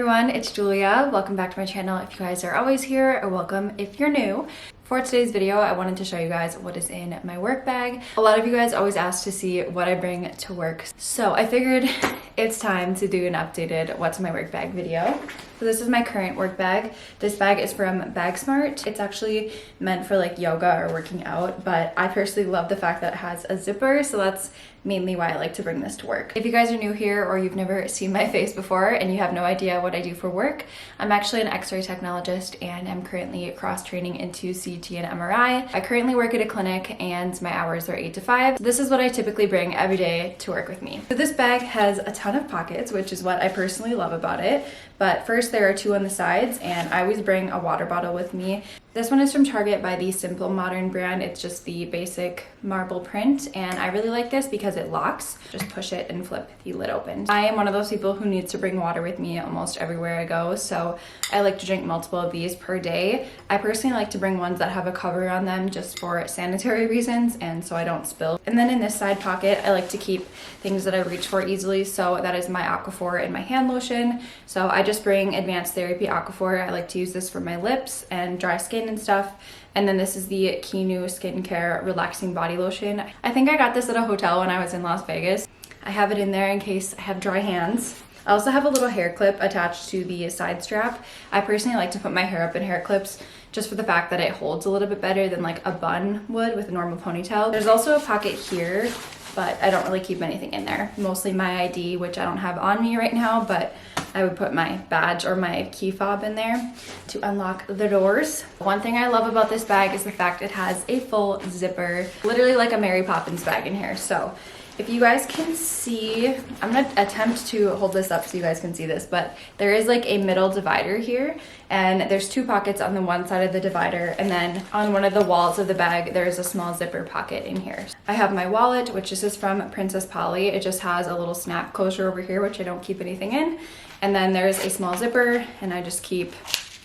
everyone, it's Julia. Welcome back to my channel if you guys are always here, or welcome if you're new. For today's video, I wanted to show you guys what is in my work bag. A lot of you guys always ask to see what I bring to work, so I figured it's time to do an updated what's in my work bag video. So this is my current work bag. This bag is from BagSmart. It's actually meant for like yoga or working out, but I personally love the fact that it has a zipper, so that's mainly why I like to bring this to work. If you guys are new here or you've never seen my face before and you have no idea what I do for work, I'm actually an X-ray technologist and I'm currently cross-training into CT and MRI. I currently work at a clinic and my hours are 8 to 5. So this is what I typically bring every day to work with me. So this bag has a ton of pockets, which is what I personally love about it. But first, there are 2 on the sides, and I always bring a water bottle with me. This one is from Target by the Simple Modern brand. It's just the basic marble print, and I really like this because it locks. Just push it and flip the lid open. I am one of those people who needs to bring water with me almost everywhere I go, so I like to drink multiple of these per day. I personally like to bring ones that have a cover on them just for sanitary reasons and so I don't spill. And then in this side pocket, I like to keep things that I reach for easily, so that is my Aquaphor and my hand lotion. So I just bring Advanced Therapy Aquaphor. I like to use this for my lips and dry skin and stuff. And then this is the 𝙗𝙪𝙨𝙞𝙬𝙨 Relaxing Body Lotion. I think I got this at a hotel when I was in Las Vegas. I have it in there in case I have dry hands. I also have a little hair clip attached to the side strap. I personally like to put my hair up in hair clips just for the fact that it holds a little bit better than like a bun would with a normal ponytail. There's also a pocket here, but I don't really keep anything in there. Mostly my ID, which I don't have on me right now, but I would put my badge or my key fob in there to unlock the doors. One thing I love about this bag is the fact it has a full zipper, literally like a Mary Poppins bag in here. So if you guys can see, I'm gonna attempt to hold this up so you guys can see this, but there is like a middle divider here, and there's 2 pockets on the one side of the divider, and then on one of the walls of the bag, there's a small zipper pocket in here. I have my wallet, which this is from Princess Polly. It just has a little snap closure over here, which I don't keep anything in. And then there's a small zipper, and I just keep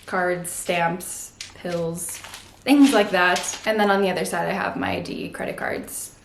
cards, stamps, pills, things like that. And then on the other side, I have my ID, credit cards,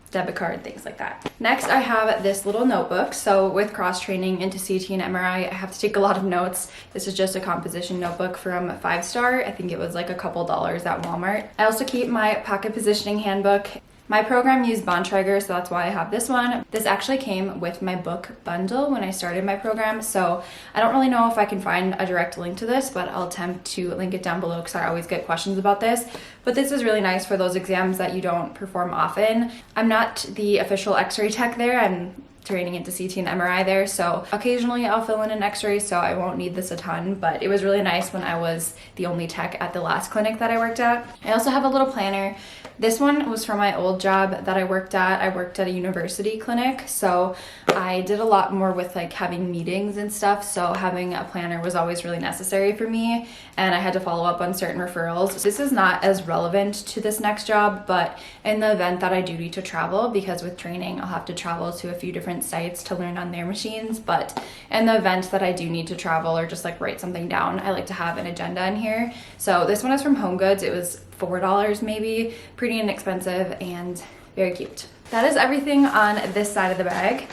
debit card, things like that. Next, I have this little notebook. So with cross-training into CT and MRI, I have to take a lot of notes. This is just a composition notebook from 5 Star. I think it was like a couple dollars at Walmart. I also keep my pocket positioning handbook. My program used Bontrager, so that's why I have this one. This actually came with my book bundle when I started my program, so I don't really know if I can find a direct link to this, but I'll attempt to link it down below because I always get questions about this. But this is really nice for those exams that you don't perform often. I'm not the official X-ray tech there. I'm training into CT and MRI there, so occasionally I'll fill in an X-ray, so I won't need this a ton, but it was really nice when I was the only tech at the last clinic that I worked at. I also have a little planner. This one was from my old job that I worked at. I worked at a university clinic, so I did a lot more with like having meetings and stuff, so having a planner was always really necessary for me, and I had to follow up on certain referrals. This is not as relevant to this next job, but in the event that I do need to travel, because with training I'll have to travel to a few different sites to learn on their machines, but in the event that I do need to travel or just like write something down, I like to have an agenda in here. So this one is from Home Goods. It was $4 maybe, pretty inexpensive and very cute. That is everything on this side of the bag.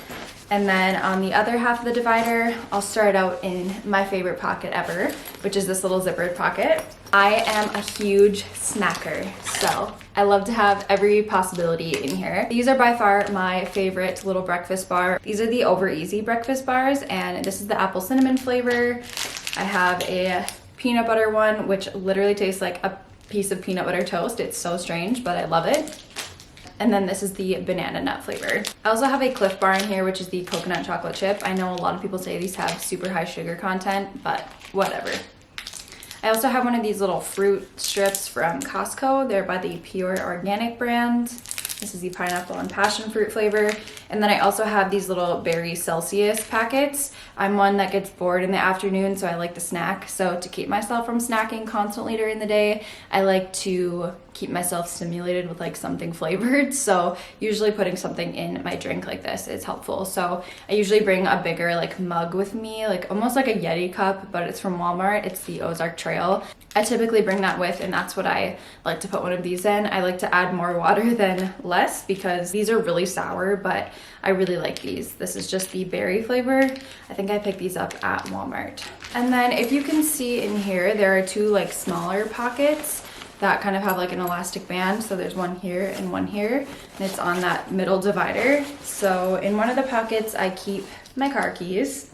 And then on the other half of the divider, I'll start out in my favorite pocket ever, which is this little zippered pocket. I am a huge snacker, so I love to have every possibility in here. These are by far my favorite little breakfast bar. These are the Over Easy breakfast bars, and this is the apple cinnamon flavor. I have a peanut butter one, which literally tastes like a piece of peanut butter toast. It's so strange, but I love it. And then this is the banana nut flavor. I also have a Cliff Bar in here, which is the coconut chocolate chip. I know a lot of people say these have super high sugar content, but whatever. I also have one of these little fruit strips from Costco. They're by the Pure Organic brand. This is the pineapple and passion fruit flavor. And then I also have these little berry Celsius packets. I'm one that gets bored in the afternoon, so I like to snack. So to keep myself from snacking constantly during the day, I like to keep myself stimulated with like something flavored. So usually putting something in my drink like this is helpful. So I usually bring a bigger like mug with me, like almost like a Yeti cup, but it's from Walmart. It's the Ozark Trail. I typically bring that with, and that's what I like to put one of these in. I like to add more water than less because these are really sour, but I really like these. This is just the berry flavor. I think I picked these up at Walmart. And then if you can see in here, there are two like smaller pockets that kind of have like an elastic band. So there's one here and one here, and it's on that middle divider. So in one of the pockets, I keep my car keys.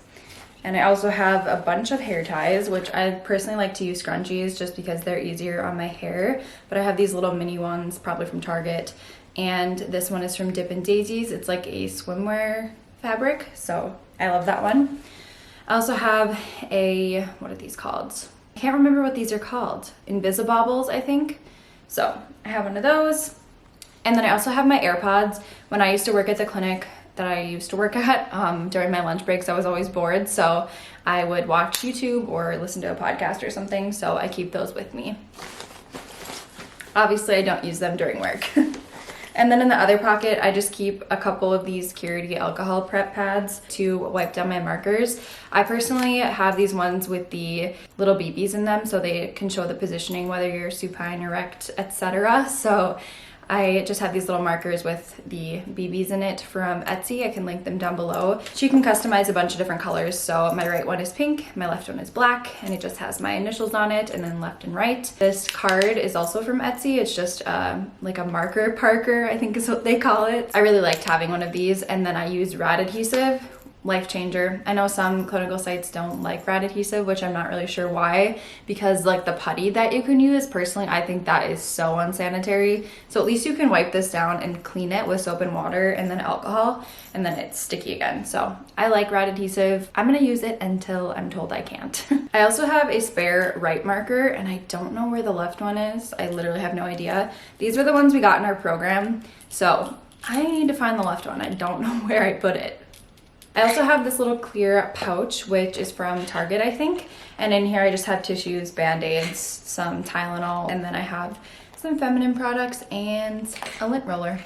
And I also have a bunch of hair ties, which I personally like to use scrunchies just because they're easier on my hair. But I have these little mini ones, probably from Target. And this one is from Dippin' Daisies. It's like a swimwear fabric, so I love that one. I also have a, what are these called? I can't remember what these are called. Invisibobbles, I think. So I have one of those. And then I also have my AirPods. When I used to work at the clinic that I used to work at, during my lunch breaks, I was always bored. So I would watch YouTube or listen to a podcast or something. So I keep those with me. Obviously, I don't use them during work. And then in the other pocket, I just keep a couple of these Curity alcohol prep pads to wipe down my markers. I personally have these ones with the little BBs in them so they can show the positioning, whether you're supine, erect, etc. So I just have these little markers with the BBs in it from Etsy. I can link them down below. So you can customize a bunch of different colors. So my right one is pink, my left one is black, and it just has my initials on it, and then left and right. This card is also from Etsy. It's just like a marker parker, I think is what they call it. I really liked having one of these, and then I use rad adhesive. Life changer. I know some clinical sites don't like rad adhesive, which I'm not really sure why, because like the putty that you can use, personally I think that is so unsanitary. So at least you can wipe this down and clean it with soap and water and then alcohol, and then it's sticky again. So I like rad adhesive. I'm gonna use it until I'm told I can't. I also have a spare right marker, and I don't know where the left one is. I literally have no idea. These were the ones we got in our program, so I need to find the left one. I don't know where I put it. I also have this little clear pouch, which is from Target, I think. And in here I just have tissues, Band-Aids, some Tylenol, and then I have some feminine products and a lint roller.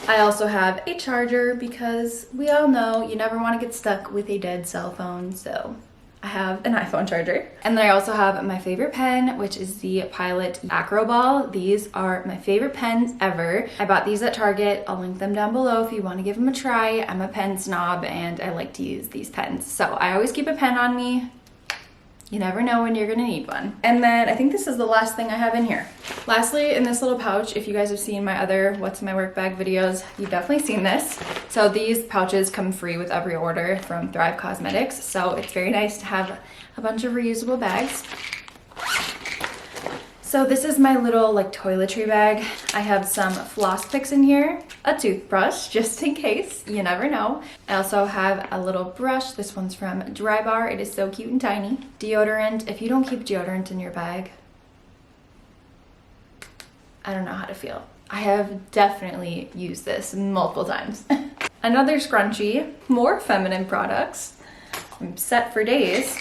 I also have a charger because we all know you never want to get stuck with a dead cell phone, so I have an iPhone charger. And then I also have my favorite pen, which is the Pilot Acro Ball. These are my favorite pens ever. I bought these at Target. I'll link them down below if you want to give them a try. I'm a pen snob and I like to use these pens. So I always keep a pen on me. You never know when you're gonna need one. And then I think this is the last thing I have in here. Lastly, in this little pouch, if you guys have seen my other What's in My Work Bag videos, you've definitely seen this. So these pouches come free with every order from Thrive Cosmetics. So it's very nice to have a bunch of reusable bags. So this is my little like toiletry bag. I have some floss picks in here, a toothbrush just in case, you never know. I also have a little brush. This one's from Dry Bar. It is so cute and tiny. Deodorant. If you don't keep deodorant in your bag, I don't know how to feel. I have definitely used this multiple times. Another scrunchie, more feminine products. I'm set for days.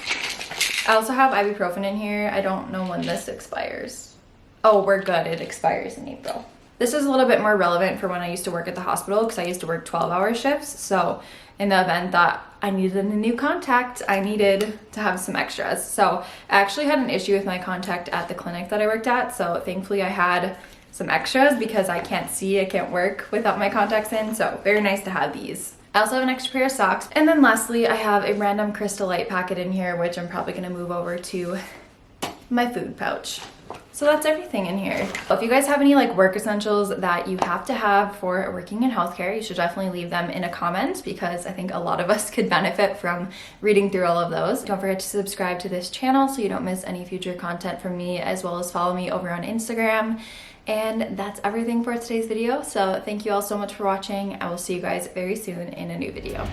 I also have ibuprofen in here. I don't know when this expires. Oh, we're good. It expires in April. This is a little bit more relevant for when I used to work at the hospital because I used to work 12-hour shifts. So in the event that I needed a new contact, I needed to have some extras. So I actually had an issue with my contact at the clinic that I worked at. So thankfully I had some extras because I can't see, I can't work without my contacts in. So very nice to have these. I also have an extra pair of socks. And then lastly, I have a random Crystal Light packet in here, which I'm probably gonna move over to my food pouch. So that's everything in here. If you guys have any like work essentials that you have to have for working in healthcare, you should definitely leave them in a comment because I think a lot of us could benefit from reading through all of those. Don't forget to subscribe to this channel so you don't miss any future content from me, as well as follow me over on Instagram. And that's everything for today's video. So thank you all so much for watching. I will see you guys very soon in a new video.